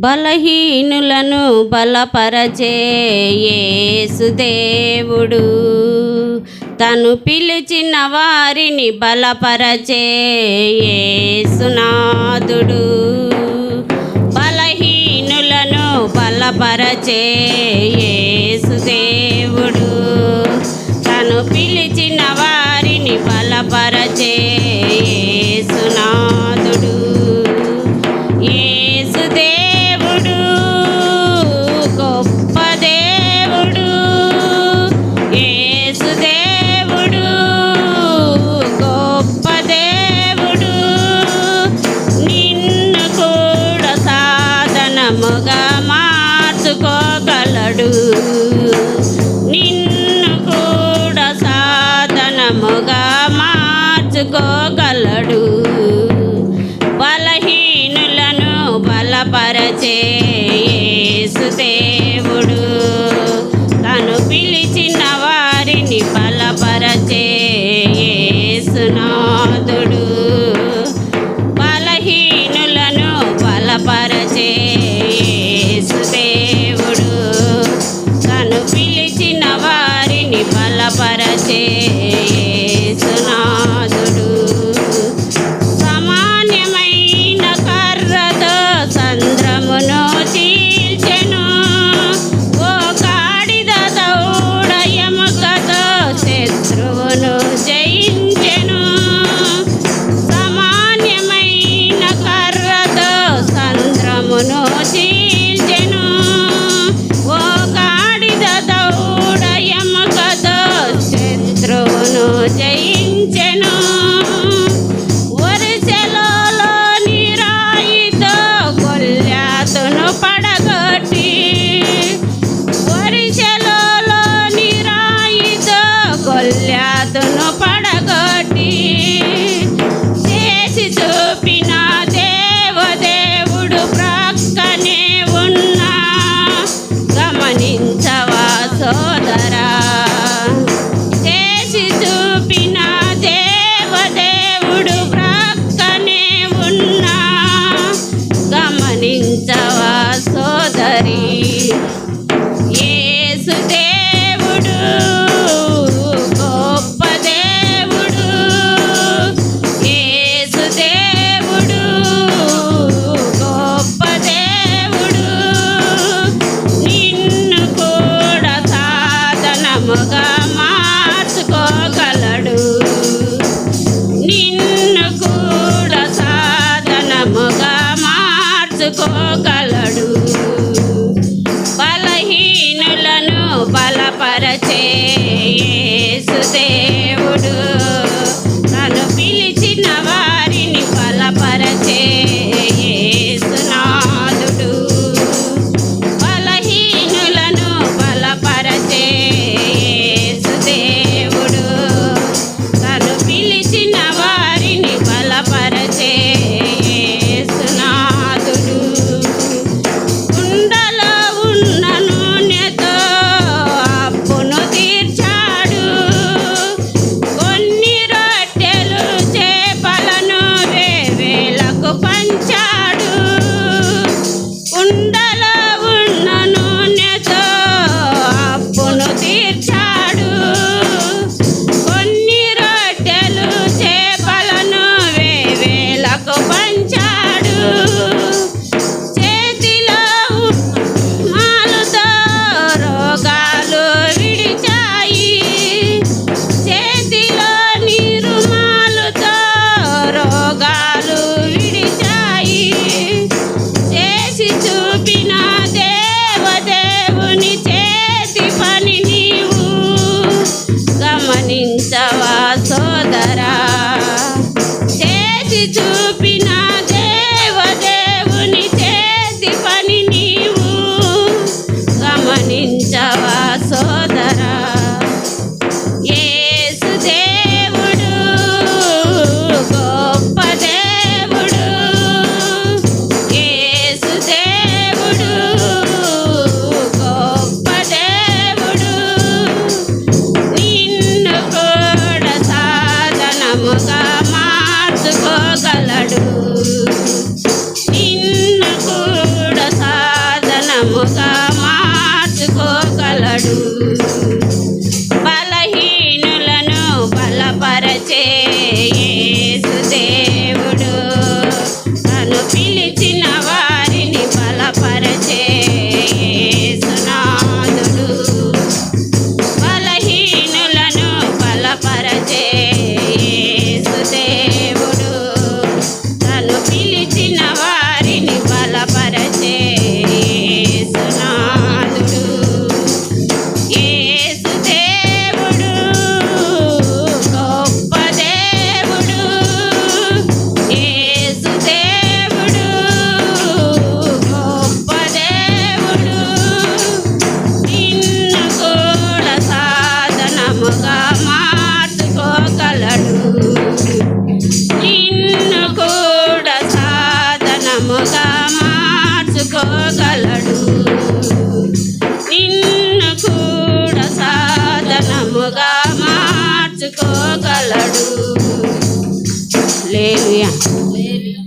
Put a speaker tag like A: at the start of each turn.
A: బలహీనులను బలపరచే యేసుదేవుడు, తను పిలిచిన వారిని బలపరచే యేసునాథుడు. బలహీనులను బలపరచే యేసుదేవుడు, తను పిలిచిన వారిని బలపరచే యేసునాథుడు. యేసుదేవుడు గొప్ప దేవుడు, యేసుదేవుడు గొప్ప దేవుడు. నిన్ను కూడా సాధనముగా మార్చుకోగలడు, నిన్ను కూడా సాధనముగా మార్చుకోగలడు. బలహీనులను బలపరచే యేసుదేవుడు, తను పిలిచిన వారిని బలపరచే యేసునాథుడు. బలహీనులను బలపరచే యేసుదేవుడు, తను పిలిచిన వారిని బలపరచే యేసునాథుడు. సమాన్యమైన కర్రతో సంద్రమును చీల్చెను, ఓ గాడిద దౌడ ఎముకతో శత్రువును జయించెను. సమాన్యమైన కర్రతో సంద్రమును చీల్చెను, ఓ గాడిద దౌడ ఎముకతో శత్రువును జయించెను. వరిసెలోని రాయితో గొల్యాతును పడగొట్టి, వరిసెలోని రాయితో గొల్యాతును పడగొట్టి, చేసి చూపిన దేవదేవుడు ప్రక్కనే ఉన్నా. గమనించవా సోదరా, చేసి చూపిన దేవదేవుడు ప్రక్కనే ఉన్నా. గమనించవా సోదరి, యేసుదేవుడు గొప్ప దేవుడు, యేసుదేవుడు గొప్ప దేవుడు. నిన్ను కూడా సాధనముగా మార్చుకోగలడు, నిన్ను కూడా సాధనముగా మార్చుకోగలడు. బలహీనులను బలపరచే యేసుదేవుడు, తను పిలిచిన వారిని బలపరచే యేసునాథుడు. బలహీనులను బలపరచే యేసుదేవుడు, తను పిలిచిన వారిని బలపరచే యేసునాథుడు. కుండలో ఉన్న నూనెతో అప్పును తీర్చాడు, కొన్ని రొట్టెలు చేపలను వేవేలకు పంచాడు. కుండలో ఉన్న నూనెతో అప్పును తీర్చాడు, కొన్ని రొట్టెలు చేపలను వేవేలకు పంచాడు. చేతిలో మాలుతో రోగాలు విడిచాయి, చేతిలో నీరుమాలుతో రోగాలు విడిచాయి. చేసి చూపిన దేవదేవుని చేతి పని నీవు గమనించవా సోదరా, చేసి చూపిన దేవదేవుని చేతి పని నీవు గమనించవా సోదరా. యేసుదేవుడు గొప్ప దేవుడు, యేసుదేవుడు గొప్ప దేవుడు. నిన్ను కూడా సాధనముగా మార్చుకో మార్చుకోగలడు నిన్ను కూడా సాధనముగా మార్చుకోగలడు బలహీనులను బలపరచే యేసు దేవుడు తను పిలిచిన వారిని బలపరచే యేసునాథుడు బలహీనులను బలపరచే యేసు దేవుడు తను పిలిచిన వారిని బలపరచే యేసునాథుడు యేసు దేవుడు గొప్ప దేవుడు యేసు దేవుడు గొప్ప దేవుడు నిన్ను కూడా సాధనముగా మార్చుకోగలడు నిన్ను కూడా సాధనముగా మార్చుకోగలడు నిన్ను కూడా సాధనముగా మార్చుకోగలడు హల్లెలూయా
B: హల్లెలూయా.